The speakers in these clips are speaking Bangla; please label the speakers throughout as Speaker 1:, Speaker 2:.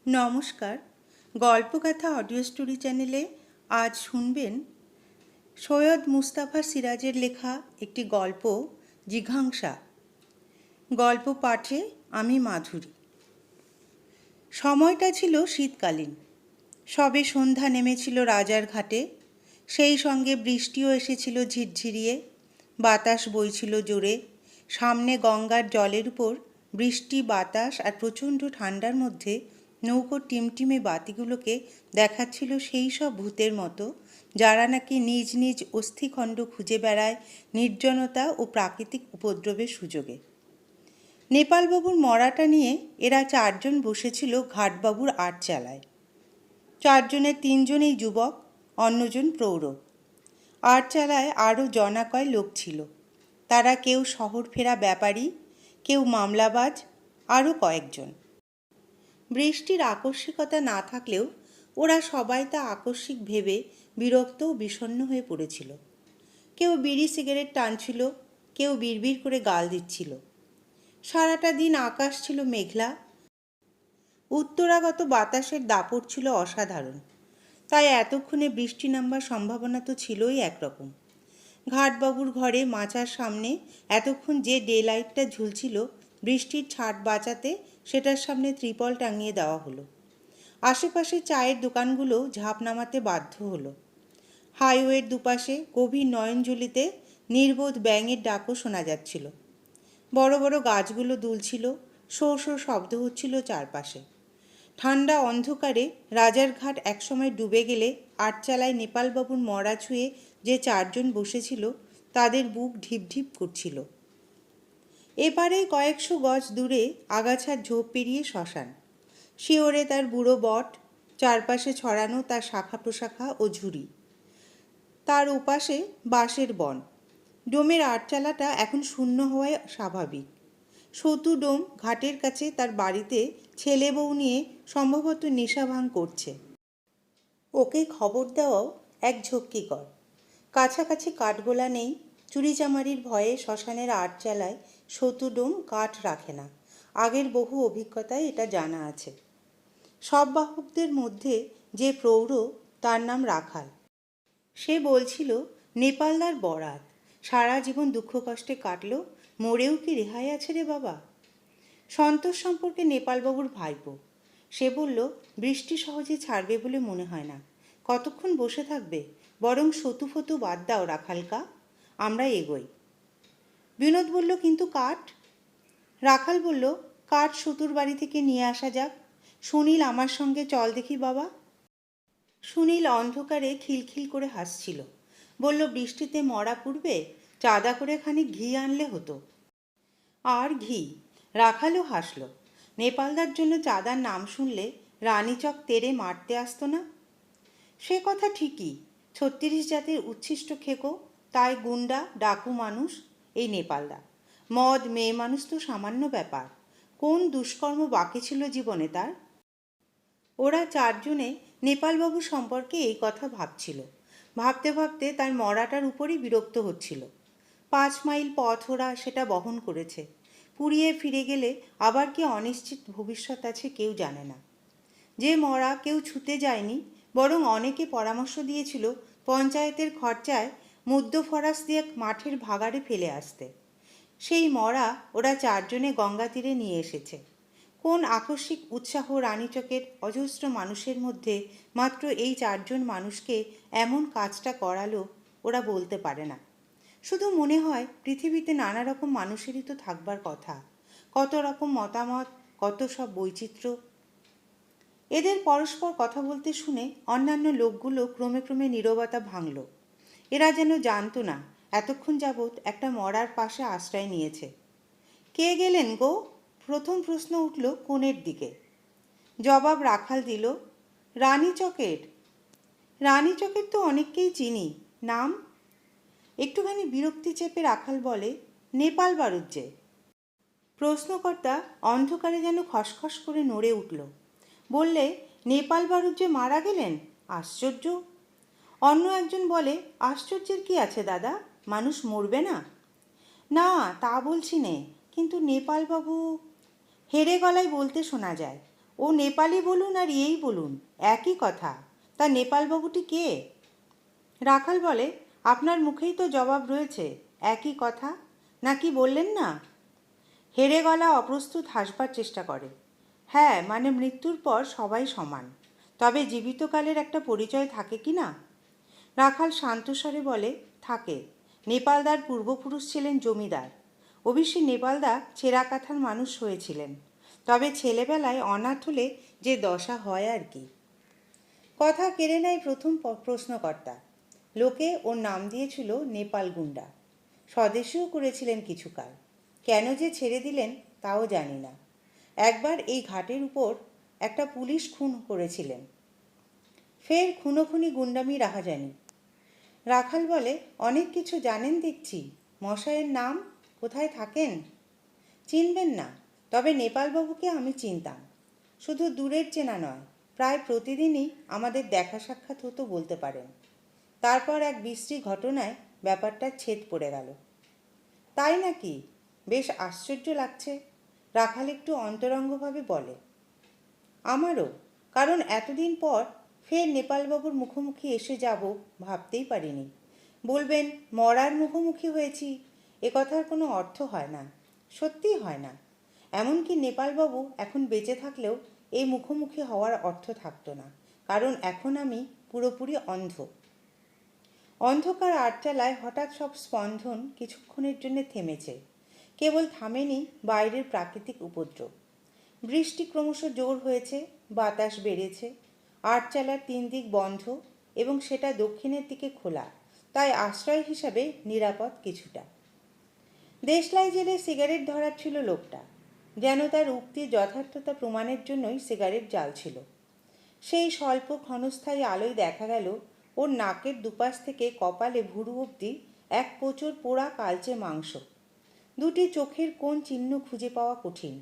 Speaker 1: নমস্কার। গল্পকথা অডিও স্টোরি চ্যানেলে আজ শুনবেন সৈয়দ মুস্তাফা সিরাজের লেখা একটি গল্প, জিঘাংসা। গল্প পাঠে আমি মাধুরী। সময়টা ছিল শীতকালীন। সবে সন্ধ্যা নেমেছিল রাজার ঘাটে। সেই সঙ্গে বৃষ্টিও এসেছিল ঝিরঝিরিয়ে। বাতাস বইছিল জোরে। সামনে গঙ্গার জলের উপর বৃষ্টি, বাতাস আর প্রচণ্ড ঠান্ডার মধ্যে নৌকোর টিমটিমে বাতিগুলোকে দেখাচ্ছিল সেই সব ভূতের মতো, যারা নাকি নিজ নিজ অস্থিখণ্ড খুঁজে বেড়ায় নির্জনতা ও প্রাকৃতিক উপদ্রবের সুযোগে। নেপালবাবুর মরাটা নিয়ে এরা চারজন বসেছিল ঘাটবাবুর আটচালায়। চারজনের তিনজনেই যুবক, অন্যজন প্রৌঢ়। আটচালায় আরও জনাকয় লোক ছিল। তারা কেউ শহর ফেরা ব্যাপারী, কেউ মামলাবাজ, আরও কয়েকজন। বৃষ্টির আকস্মিকতা না থাকলেও ওরা সবাই তা আকস্মিক ভেবে বিরক্ত ও বিষণ্ণ হয়ে পড়েছিল। কেউ বিড়ি সিগারেট টানছিল, কেউ বিড়বিড় করে গাল দিচ্ছিল। সারাটা দিন আকাশ ছিল মেঘলা। উত্তরাগত বাতাসের দাপট ছিল অসাধারণ। তাই এতক্ষণে বৃষ্টি নামবার সম্ভাবনা তো ছিলই একরকম। ঘাটবাবুর ঘরে মাচার সামনে এতক্ষণ যে ডে লাইটটা ঝুলছিল, বৃষ্টির ছাট বাঁচাতে সেটার সামনে ত্রিপল টাঙিয়ে দেওয়া হলো। আশেপাশে চায়ের দোকানগুলো ঝাঁপ নামাতে বাধ্য হলো। হাইওয়ের দুপাশে গভীর নয়নঝুলিতে নির্বোধ ব্যাঙের ডাকও শোনা যাচ্ছিল। বড় বড় গাছগুলো দুলছিল, শো শো শব্দ হচ্ছিল চারপাশে। ঠান্ডা অন্ধকারে রাজারঘাট একসময় ডুবে গেলে আটচালায় নেপালবাবুর মরা ছুঁয়ে যে চারজন বসেছিল, তাদের বুক ঢিপ ঢিপ করছিল। এপারে কয়েকশো গজ দূরে আগাছার ঝোপ পেরিয়ে শ্মশান। শিওরে তার বুড়ো বট, চারপাশে ছড়ানো তার শাখা প্রশাখা ও ঝুড়ি। তার ওপাশে বাঁশের বন। ডোমের আটচালাটা এখন শূন্য হওয়ায় স্বাভাবিক। সতু ডোম ঘাটের কাছে তার বাড়িতে ছেলে বউ নিয়ে সম্ভবত নেশাভাঙ করছে। ওকে খবর দেওয়াও এক ঝক্কিকর। কাছাকাছি কাঠগোলা নেই। চুরিচামারির ভয়ে শ্মশানের আটচালায় সতু ডোম কাঠ রাখে না। আগের বহু অভিজ্ঞতায় এটা জানা আছে। সব বাহকদের মধ্যে যে প্রৌঢ়, তার নাম রাখাল। সে বলছিল নেপালদার বরাত, সারা জীবন দুঃখ কষ্টে কাটল, মরেও কি রেহাই আছে রে বাবা। সন্তোষ সম্পর্কে নেপালবাবুর ভাইপো। সে বলল, বৃষ্টি সহজে ছাড়বে বলে মনে হয় না। কতক্ষণ বসে থাকবে? বরং সতু ফতু বাদ দাও রাখালকা, আমরা এগোই। বিনোদ বলল, কিন্তু কাঠ? রাখাল বলল, কাঠ সতুর বাড়ি থেকে নিয়ে আসা যাক। সুনীল আমার সঙ্গে চল দেখি বাবা। সুনীল অন্ধকারে খিলখিল করে হাসছিল। বলল, বৃষ্টিতে মরা পুড়বে, চাঁদা করে খানিক ঘি আনলে হতো। আর ঘি? রাখালও হাসল। নেপালদার জন্য চাঁদার নাম শুনলে রানীচক তেড়ে মারতে আসতো না? সে কথা ঠিকই। ৩৬ জাতের উচ্ছিষ্ট খেকো, তাই গুন্ডা ডাকু মানুষ এই নেপালদা। মদ, মেয়ে মানুষ তো সামান্য ব্যাপার। কোন দুষ্কর্ম বাকি ছিল জীবনে তার? ওরা চারজনে নেপালবাবু সম্পর্কে এই কথা ভাবছিল। ভাবতে ভাবতে তার মরাটার উপরই বিরক্ত হচ্ছিল। ৫ মাইল পথ ওরা সেটা বহন করেছে। পুড়িয়ে ফিরে গেলে আবার কি অনিশ্চিত ভবিষ্যৎ আছে কেউ জানে না। যে মরা কেউ ছুতে যায়নি, বরং অনেকে পরামর্শ দিয়েছিল পঞ্চায়েতের খরচায় মুদ্দ ফরাস দিয়ে মাঠের ভাগাড়ে ফেলে আসতে। সেই মরা ওরা চারজনে গঙ্গা তীরে নিয়ে এসেছে। কোন আকস্মিক উৎসাহ রানীচকের অজস্র মানুষের মধ্যে মাত্র এই চারজন মানুষকে এমন কাজটা করালো, ওরা বলতে পারে না। শুধু মনে হয় পৃথিবীতে নানা রকম মানুষেরই তো থাকবার কথা। কত রকম মতামত, কত সব বৈচিত্র্য। এদের পরস্পর কথা বলতে শুনে অন্যান্য লোকগুলো ক্রমে ক্রমে নীরবতা ভাঙল। এরা যেন জানতো না এতক্ষণ যাবৎ একটা মরার পাশে আশ্রয় নিয়েছে। কে গেলেন গো? প্রথম প্রশ্ন উঠল কোণের দিকে। জবাব রাখাল দিল, রানীচকের। রানীচকের তো অনেককেই চিনি, নাম? একটুখানি বিরক্তি চেপে রাখাল বলে, নেপাল বারুজ্জে। প্রশ্নকর্তা অন্ধকারে যেন খসখস করে নড়ে উঠল। বললে, নেপাল বারুজ্জে মারা গেলেন? আশ্চর্য। অন্য একজন বলে, আশ্চর্যের কি আছে দাদা, মানুষ মরবে না? না, তা বলছি নে, কিন্তু নেপালবাবু। হেরে গলায় বলতে শোনা যায়, ও নেপালি বলুন আর এই বলুন, একই কথা। তা নেপালবাবুটি কে? রাখাল বলে, আপনার মুখেই তো জবাব রয়েছে, একই কথা। নাকি বললেন না? হেরে গলা অপ্রস্তুত হাসবার চেষ্টা করে। হ্যাঁ, মানে মৃত্যুর পর সবাই সমান, তবে জীবিতকালের একটা পরিচয় থাকে কি না? রাখাল শান্তস্বরে বলে, থাকে। নেপালদার পূর্বপুরুষ ছিলেন জমিদার। অবশ্যই নেপালদা ছেঁড়া কাঁথার মানুষ হয়েছিলেন, তবে ছেলেবেলায় অনাথ হলে যে দশা হয় আর কি। কথা কেড়ে নেয় প্রথম প্রশ্নকর্তা। লোকে ওর নাম দিয়েছিল নেপাল গুন্ডা। স্বদেশেও করেছিলেন কিছুকাল। কেন যে ছেড়ে দিলেন তাও জানি না। একবার এই ঘাটের উপর একটা পুলিশ খুন করেছিলেন। ফের খুনোখুনি গুন্ডামি রাহাজানি। রাখাল বলে, অনেক কিছু জানেন দেখছি। মশাইয়ের নাম? কোথায় থাকেন? চিনবেন না, তবে নেপালবাবুকে আমি চিনতাম। শুধু দূরের চেনা নয়, প্রায় প্রতিদিনই আমাদের দেখা সাক্ষাৎ হতো বলতে পারেন। তারপর এক বিশ্রী ঘটনায় ব্যাপারটার ছেদ পড়ে গেল। তাই নাকি? বেশ আশ্চর্য লাগছে। রাখাল একটু অন্তরঙ্গভাবে বলে। আমারও, কারণ এতদিন পর ফের নেপালবাবুর মুখোমুখি এসে যাব ভাবতেই পারিনি। বলবেন মরার মুখোমুখি হয়েছি, এ কথার কোনো অর্থ হয় না, সত্যিই হয় না। এমনকি নেপালবাবু এখন বেঁচে থাকলেও এই মুখোমুখি হওয়ার অর্থ থাকতো না, কারণ এখন আমি পুরোপুরি অন্ধ। অন্ধকার আটচালায় হঠাৎ সব স্পন্দন কিছুক্ষণের জন্য থেমেছে। কেবল থামেনি বাইরের প্রাকৃতিক উপদ্রব। বৃষ্টি ক্রমশ জোর হয়েছে, বাতাস বেড়েছে। আটচালার 3 দিক বন্ধ এবং সেটা দক্ষিণের দিকে খোলা, তাই আশ্রয় হিসাবে নিরাপদ কিছুটা। দেশলাই জেলে সিগারেট ধরাচ্ছিল লোকটা, যেন তার উক্তির যথার্থতা প্রমাণের জন্যই সিগারেট জ্বালছিল। সেই স্বল্প ক্ষণস্থায়ী আলোয় দেখা গেল ওর নাকের দুপাশ থেকে কপালে ভুরু অবধি এক কোচর পোড়া কালচে মাংস। দুটি চোখের কোণ চিহ্ন খুঁজে পাওয়া কঠিন।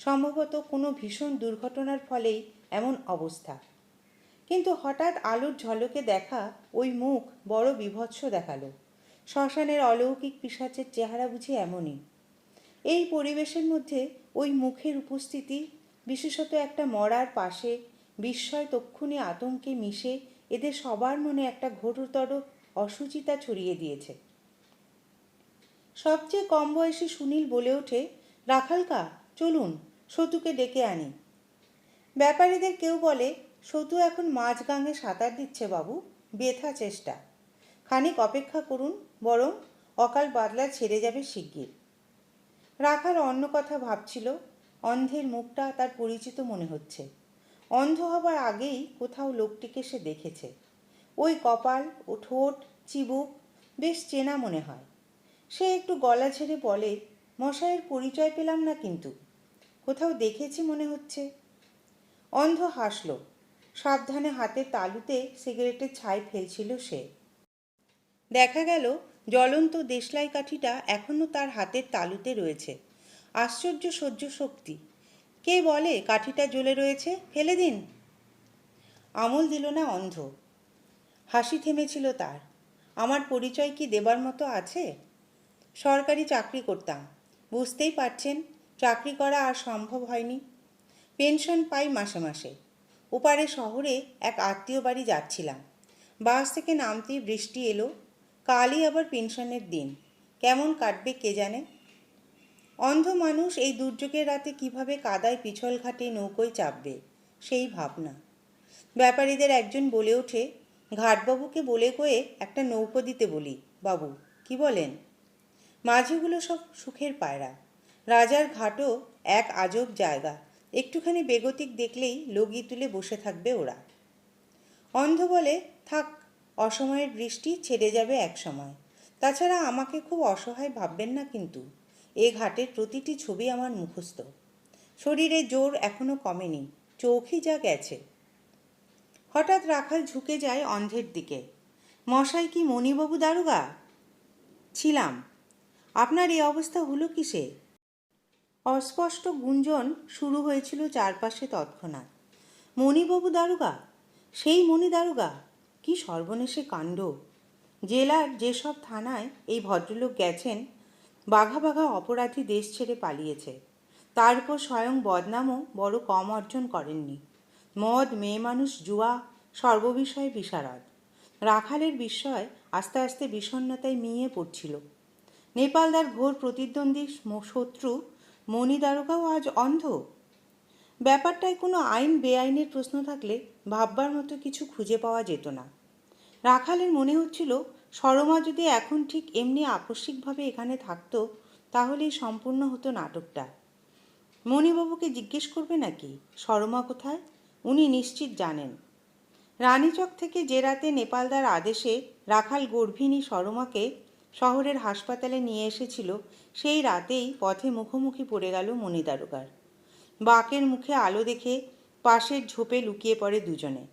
Speaker 1: সম্ভবত কোনো ভীষণ দুর্ঘটনার ফলেই এমন অবস্থা। কিন্তু হঠাৎ আলোর ঝলকে দেখা ওই মুখ বড় বীভৎস দেখালো। শ্মশানের অলৌকিক পিশাচের চেহারা বুঝি এমনই। এই পরিবেশের মধ্যে ওই মুখের উপস্থিতি, বিশেষত একটা মরার পাশে, বিস্ময় তক্ষুনি আতঙ্কে মিশে এদের সবার মনে একটা ঘোরতর অসুচিতা ছড়িয়ে দিয়েছে। সবচেয়ে কম বয়সী সুনীল বলে ওঠে, রাখালকা, চলুন সতুকে ডেকে আনি। ব্যাপারীদের কেউ বলে, সতু এখন মাঝগাঙে সাঁতার দিচ্ছে বাবু, বৃথা চেষ্টা। খানিক অপেক্ষা করুন, বরং অকাল বাদলা ছেড়ে যাবে শিগগির। রাখাল অন্য কথা ভাবছিল। অন্ধের মুখটা তার পরিচিত মনে হচ্ছে। অন্ধ হবার আগেই কোথাও লোকটিকে সে দেখেছে। ওই কপাল ও ঠোঁট, চিবুক বেশ চেনা মনে হয়। সে একটু গলা ছেড়ে বলে, মশাইয়ের পরিচয় পেলাম না কিন্তু। কোথাও দেখেছি মনে হচ্ছে। অন্ধ হাসল। সাবধানে হাতের তালুতে সিগারেটের ছাই ফেলছিল সে। দেখা গেল জ্বলন্ত দেশলাই কাঠিটা এখনও তার হাতের তালুতে রয়েছে। আশ্চর্য সহ্য শক্তি। কে বলে কাঠিটা জ্বলে রয়েছে, ফেলে দিন। আমল দিল না অন্ধ। হাসি থেমেছিল তার। আমার পরিচয় কি দেবার মতো আছে? সরকারি চাকরি করতাম, বুঝতেই পারছেন, চাকরি করা আর সম্ভব হয়নি। পেনশন পাই মাসে মাসে। ওপারে শহরে এক আত্মীয় বাড়ি যাচ্ছিলাম। বাস থেকে নামতেই বৃষ্টি এলো। কালই আবার পেনশনের দিন। কেমন কাটবে কে জানে। অন্ধ মানুষ এই দুর্যোগের রাতে কিভাবে কাদায় পিছল ঘাটে নৌকোয় চাপবে, সেই ভাবনা। ব্যাপারীদের একজন বলে ওঠে, ঘাটবাবুকে বলে কয়ে একটা নৌকো দিতে বলি বাবু, কি বলেন? মাঝিগুলো সব সুখের পায়রা। রাজার ঘাটও এক আজব জায়গা, একটুখানি বেগতিক দেখলেই লগি তুলে বসে থাকবে ওরা। অন্ধ বলে, থাক, অসময়ের বৃষ্টি ছেড়ে যাবে এক সময়। তাছাড়া আমাকে খুব অসহায় ভাববেন না কিন্তু। এ ঘাটের প্রতিটি ছবি আমার মুখস্থ। শরীরে জোর এখনো কমেনি, চোখই যা গেছে। হঠাৎ রাখাল ঝুঁকে যায় অন্ধের দিকে। মশাই কি মণিবাবু দারোগা? ছিলাম। আপনার এই অবস্থা হলো কিসে? অস্পষ্ট গুঞ্জন শুরু হয়েছিল চারপাশে তৎক্ষণাৎ। মণিবাবু দারোগা? সেই মণি দারোগা? কি সর্বনেশে কাণ্ড! জেলার যেসব থানায় এই ভদ্রলোক গেছেন, বাঘা বাঘা অপরাধী দেশ ছেড়ে পালিয়েছে। তার উপর স্বয়ং বদনামও বড় কম অর্জন করেননি। মদ, মেয়ে মানুষ, জুয়া, সর্ববিষয়ে বিশারদ। রাখালের বিস্ময় আস্তে আস্তে বিষণ্ণতায় মিয়ে পড়ছিল। নেপালদার ঘোর প্রতিদ্বন্দ্বী শত্রু মণি দারোগাও আজ অন্ধ। ব্যাপারটায় কোনো আইন বেআইনের প্রশ্ন থাকলে ভাববার মতো কিছু খুঁজে পাওয়া যেত না। রাখালের মনে হচ্ছিল সরমা যদি এখন ঠিক এমনি আকস্মিকভাবে এখানে থাকতো তাহলেই সম্পূর্ণ হতো নাটকটা। মণিবাবুকে জিজ্ঞেস করবে নাকি সরমা কোথায়? উনি নিশ্চিত জানেন। রানীচক থেকে যে রাতে নেপালদার আদেশে রাখাল গর্ভিণী সরমাকে শহরের হাসপাতালে নিয়ে এসেছিল, সেই রাতেই পথে মুখোমুখি পড়ে গেল মণি দারোগার। বাঁকের মুখে আলো দেখে পাশের ঝোপে লুকিয়ে পড়ে দুজনে।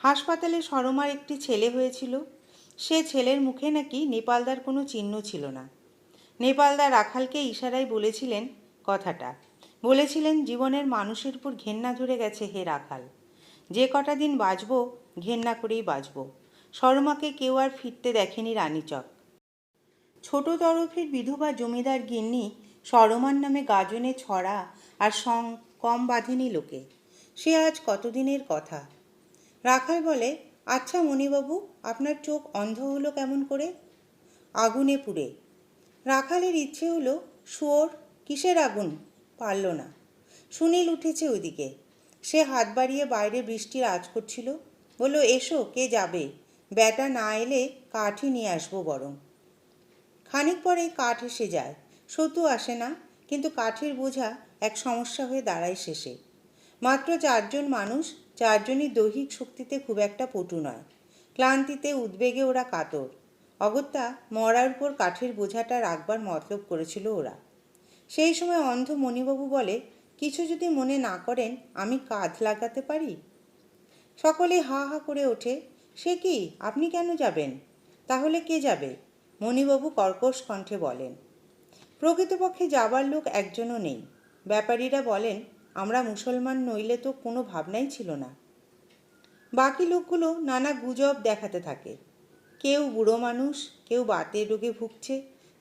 Speaker 1: হাসপাতালে সরমার একটি ছেলে হয়েছিল। সে ছেলের মুখে নাকি নেপালদার কোনো চিহ্ন ছিল না। নেপালদার রাখালকে ইশারায় বলেছিলেন কথাটা। বলেছিলেন, জীবনের মানুষের উপর ঘেন্না ধরে গেছে হে রাখাল। যে কটা দিন বাঁচব ঘেন্না করেই বাঁচব। সরমাকে কেউ আর ফিরতে দেখেনি রানীচক। ছোট তরফের বিধবা জমিদার গিন্নি সরমার নামে গাজনে ছড়া আর কম বাঁধেনি লোকে। সে আজ কতদিনের কথা। রাখাল বলে, আচ্ছা মণিবাবু, আপনার চোখ অন্ধ হলো কেমন করে? আগুনে পুড়ে। রাখালের ইচ্ছে হলো শুয়োর। কিসের আগুন? পারল না। সুনীল উঠেছে ওইদিকে। সে হাত বাড়িয়ে বাইরে বৃষ্টির আঁচ করছিল। বলল, এসো, কে যাবে? ব্যাটা না এলে কাঠই নিয়ে আসবো বরং। খানিক পরে কাঠ এসে যায়। সতু আসে না, কিন্তু কাঠের বোঝা এক সমস্যা হয়ে দাঁড়ায় শেষে। মাত্র 4 জন মানুষ, 4 জনই দৈহিক শক্তিতে খুব একটা পটু নয়। ক্লান্তিতে উদ্বেগে ওরা কাতর। অগত্যা মরার উপর কাঠের বোঝাটা রাখবার মতলব করেছিল ওরা। সেই সময় অন্ধ মণিবাবু বলে, কিছু যদি মনে না করেন আমি কাঁধ লাগাতে পারি। সকলে হা হা করে ওঠে। সে কি, আপনি কেন যাবেন? তাহলে কে যাবে? মণিবাবু কর্কশ কণ্ঠে বলেন। প্রকৃতপক্ষে যাবার লোক একজনও নেই। ব্যাপারীরা বলেন, আমরা মুসলমান নইলে তো কোনো ভাবনাই ছিল না। বাকি লোকগুলো নানা গুজব দেখাতে থাকে। কেউ বুড়ো মানুষ, কেউ বাতের রোগে ভুগছে,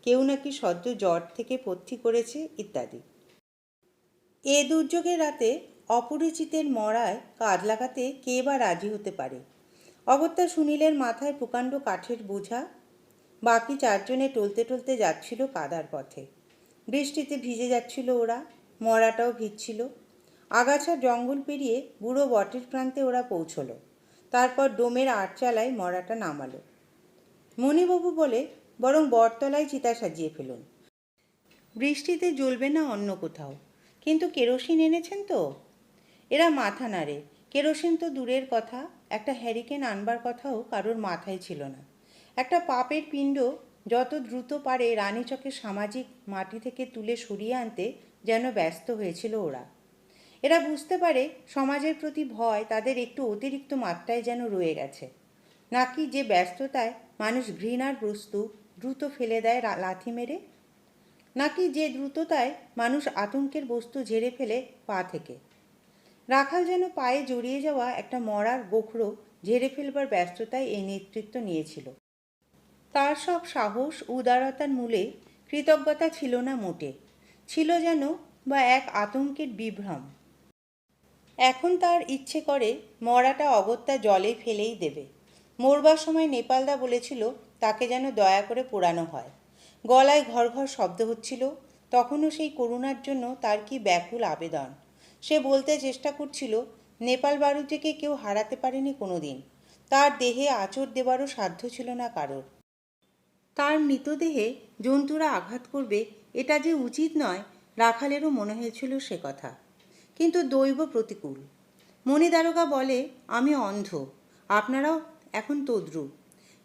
Speaker 1: কেউ নাকি সদ্য জ্বর থেকে পথ্যি করেছে ইত্যাদি। এ দুর্যোগের রাতে অপরিচিতের মরায় কাঁধ লাগাতে কে বা রাজি হতে পারে? অগত্যা সুনীলের মাথায় প্রকাণ্ড কাঠের বোঝা। বাকি 4 জনে টলতে টলতে যাচ্ছিল কাদার পথে। বৃষ্টিতে ভিজে যাচ্ছিল ওরা, মরাটাও ভিজছিল। আগাছা জঙ্গল পেরিয়ে বুড়ো বটের প্রান্তে ওরা পৌঁছলো। তারপর ডোমের আটচালায় মরাটা নামালো। মণিবাবু বলে, বরং বটতলায় চিতা সাজিয়ে ফেলুন। বৃষ্টিতে জ্বলবে না অন্য কোথাও। কিন্তু কেরোসিন এনেছেন তো? এরা মাথা নাড়ে। কেরোসিন তো দূরের কথা, একটা হ্যারিকেন আনবার কথাও কারোর মাথায় ছিল না। একটা পাপের পিণ্ড যত দ্রুত পারে রানীচকের সামাজিক মাটি থেকে তুলে সরিয়ে আনতে যেন ব্যস্ত হয়েছিল ওরা। এরা বুঝতে পারে সমাজের প্রতি ভয় তাদের একটু অতিরিক্ত মাত্রায় যেন রয়ে গেছে। নাকি যে ব্যস্ততায় মানুষ ঘৃণার বস্তু দ্রুত ফেলে দেয় লাথি মেরে, নাকি যে দ্রুততায় মানুষ আতঙ্কের বস্তু ঝেড়ে ফেলে পা থেকে। রাখাল যেন পায়ে জড়িয়ে যাওয়া একটা মরার গোখরো ঝেড়ে ফেলবার ব্যস্ততায় এই নেতৃত্ব নিয়েছিল। তার সব সাহস উদারতার মূলে কৃতজ্ঞতা ছিল না মোটে, ছিল যেন বা এক আতঙ্কের বিভ্রম। এখন তার ইচ্ছে করে মরাটা অগত্যা জলে ফেলেই দেবে। মরবার সময় নেপালদা বলেছিল তাকে যেন দয়া করে পোড়ানো হয়। গলায় ঘর ঘর শব্দ হচ্ছিল। তখনও সেই করুণার জন্য তার কি ব্যাকুল আবেদন। সে বলতে চেষ্টা করছিল, নেপাল বাড়িটিকে কেউ হারাতে পারেনি কোনো দিন। তার দেহে আঁচড় দেবারও সাধ্য ছিল না কারোর। তার মৃতদেহে জন্তুরা আঘাত করবে এটা যে উচিত নয়, রাখালেরও মনে হয়েছিল সে কথা। কিন্তু দৈব প্রতিকূল। মণি দারোগা বলে, আমি অন্ধ, আপনারাও এখন তদ্রূপ।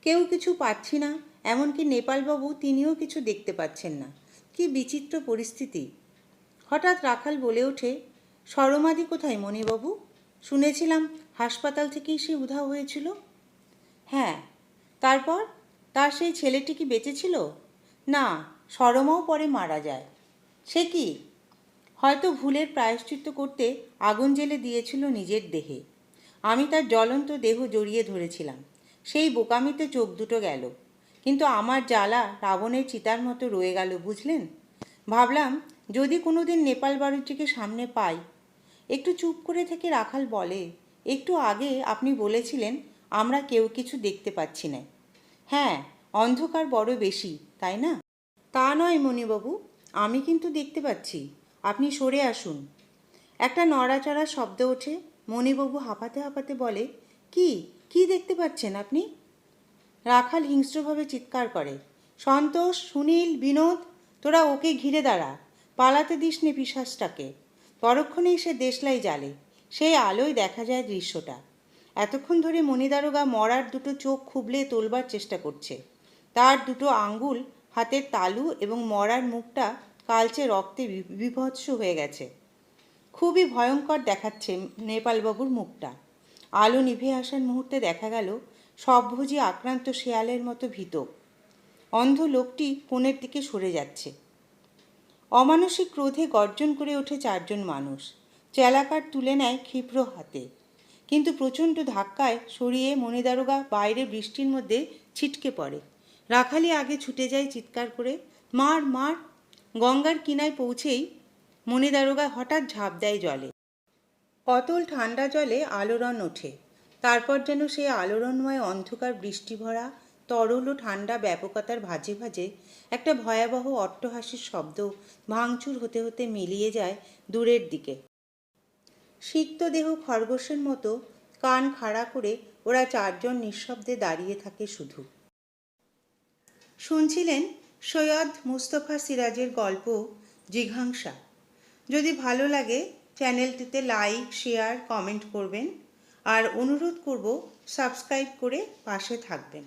Speaker 1: কেউ কিছু পাচ্ছি না, এমনকি নেপালবাবু তিনিও কিছু দেখতে পাচ্ছেন না। কি বিচিত্র পরিস্থিতি। হঠাৎ রাখাল বলে ওঠে, সরমাদি কোথায় মণিবাবু? শুনেছিলাম হাসপাতাল থেকেই সে উধাও হয়েছিল। হ্যাঁ, তারপর? তার সেই ছেলেটি কি বেঁচে ছিল? না, সরমাও পরে মারা যায়। সে কি? হয়তো ভুলের প্রায়শ্চিত্ত করতে আগুন জ্বেলে দিয়েছিল নিজের দেহে। আমি তার জ্বলন্ত দেহ জড়িয়ে ধরেছিলাম। সেই বোকামিতে চোখ দুটো গেল। কিন্তু আমার জ্বালা রাবণের চিতার মতো রয়ে গেল, বুঝলেন? ভাবলাম যদি কোনোদিন নেপাল বাড়িটিকে সামনে পাই। একটু চুপ করে থেকে রাখাল বলে, একটু আগে আপনি বলেছিলেন আমরা কেউ কিছু দেখতে পাচ্ছি না। হ্যাঁ, অন্ধকার বড় বেশি, তাই না? তা নয় মণিবাবু, আমি কিন্তু দেখতে পাচ্ছি। আপনি সরে আসুন। একটা নড়াচড়ার শব্দ ওঠে। মণিবাবু হাঁপাতে হাঁপাতে বলে, কি কি দেখতে পাচ্ছেন আপনি? রাখাল হিংস্রভাবে চিৎকার করে, সন্তোষ, সুনীল, বিনোদ, তোরা ওকে ঘিরে দাঁড়া, পালাতে দিস নে পিশাচটাকে। পরক্ষণেই সে দেশলাই জ্বালে। সেই আলোয় দেখা যায় দৃশ্যটা। এতক্ষণ ধরে মণিদারোগা মরার দুটো চোখ খুবলে তোলবার চেষ্টা করছে। তার দুটো আঙ্গুল, হাতের তালু এবং মরার মুখটা কালচে রক্তে বিভৎস হয়ে গেছে। খুবই ভয়ঙ্কর দেখাচ্ছে নেপালবাবুর মুখটা। আলো নিভে আসার মুহূর্তে দেখা গেল সবভোজী আক্রান্ত শেয়ালের মতো ভীত। অন্ধ লোকটি কোণের দিকে সরে যাচ্ছে। অমানসিক ক্রোধে গর্জন করে ওঠে চারজন মানুষ। চেলাকার তুলে নেয় ক্ষিপ্র হাতে, কিন্তু প্রচণ্ড ধাক্কায় সরিয়ে মণিদারোগা বাইরে বৃষ্টির মধ্যে ছিটকে পড়ে। রাখালি আগে ছুটে যায় চিৎকার করে, মার মার। গঙ্গার কিনায় পৌঁছেই মণিদারোগা হঠাৎ ঝাঁপ দেয় জলে। অতল ঠান্ডা জলে আলোড়ন ওঠে। তারপর যেন সেই আলোড়নময় অন্ধকার বৃষ্টিভরা তরল ও ঠান্ডা ব্যাপকতার ভাঁজে ভাঁজে একটা ভয়াবহ অট্টহাসির শব্দ ভাঙচুর হতে হতে মিলিয়ে যায় দূরের দিকে। সিক্ত দেহ খরগোশের মতো কান খাড়া করে ওরা চারজন নিঃশব্দে দাঁড়িয়ে থাকে শুধু। শুনছিলেন সৈয়দ মুস্তফা সিরাজের গল্প জিঘাংসা। যদি ভালো লাগে চ্যানেলটিতে লাইক, শেয়ার, কমেন্ট করবেন আর অনুরোধ করব সাবস্ক্রাইব করে পাশে থাকবেন।